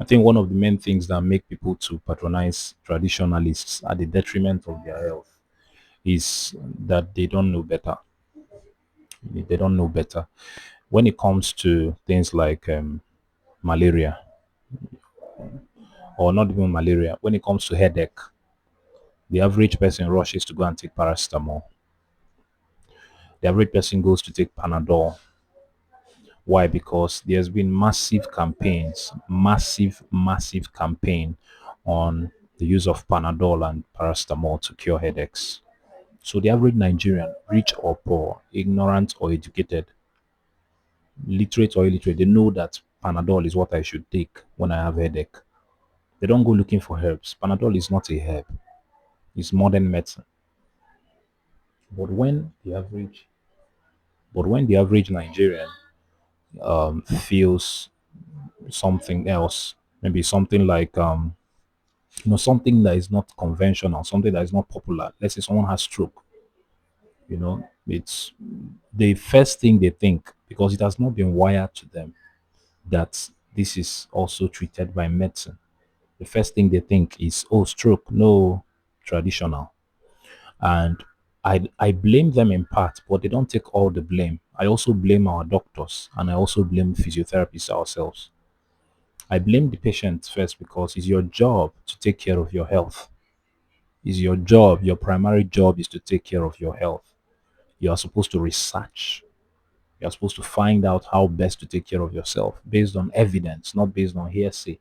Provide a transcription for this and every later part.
I think one of the main things that make people to patronize traditionalists at the detriment of their health is that they don't know better. They don't know better. When it comes to things like malaria, or not even malaria, when it comes to headache, the average person rushes to go and take paracetamol. The average person goes to take Panadol. Why? Because there's been massive campaigns, massive campaign on the use of Panadol and paracetamol to cure headaches. So the average Nigerian, rich or poor, ignorant or educated, literate or illiterate, they know that Panadol is what I should take when I have headache. They don't go looking for herbs. Panadol is not a herb. It's modern medicine. But when the average, but when the average Nigerian feels something else, maybe something like something that is not conventional, something that is not popular. Let's say someone has stroke. It's the first thing they think, because it has not been wired to them that this is also treated by medicine. The first thing they think is, oh, stroke, no, traditional. And I blame them in part, but they don't take all the blame. I also blame our doctors, and I also blame physiotherapists ourselves. I blame the patient first because it's your job to take care of your health. It's your job, your primary job is to take care of your health. You are supposed to research. You're supposed to find out how best to take care of yourself based on evidence, not based on hearsay.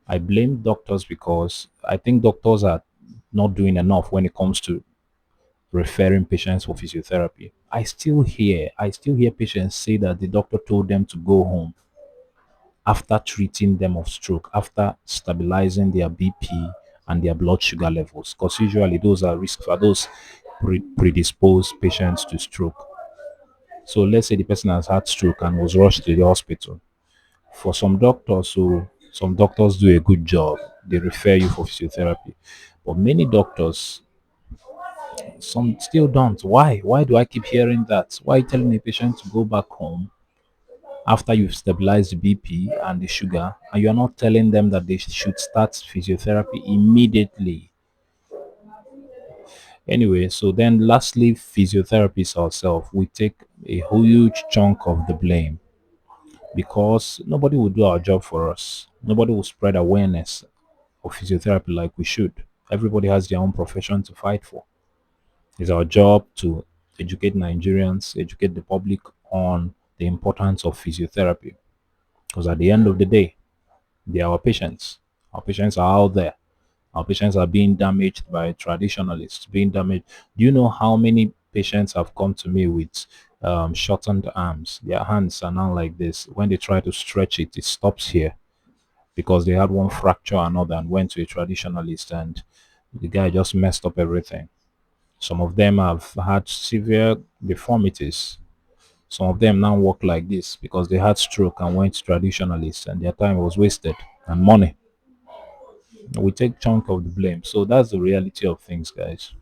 I blame doctors because I think doctors are not doing enough when it comes to referring patients for physiotherapy. I still hear patients say that the doctor told them to go home after treating them of stroke, after stabilizing their BP and their blood sugar levels, because usually those are risks for those predisposed patients to stroke. So let's say the person has had stroke and was rushed to the hospital. For some doctors do a good job. They refer you for physiotherapy. But many doctors, some still don't. Why? Why do I keep hearing that? Why are you telling a patient to go back home after you've stabilized the BP and the sugar, and you're not telling them that they should start physiotherapy immediately? Anyway, so then lastly, physiotherapists ourselves, we take a huge chunk of the blame because nobody will do our job for us. Nobody will spread awareness of physiotherapy like we should. Everybody has their own profession to fight for. It's our job to educate Nigerians, educate the public on the importance of physiotherapy. Because at the end of the day, they are our patients. Our patients are out there. Our patients are being damaged by traditionalists, being damaged. Do you know how many patients have come to me with shortened arms? Their hands are now like this. When they try to stretch it, it stops here because they had one fracture or another and went to a traditionalist, and the guy just messed up everything. Some of them have had severe deformities. Some of them now walk like this because they had stroke and went to traditionalists, and their time was wasted and money. We take chunk of the blame. So that's the reality of things, guys.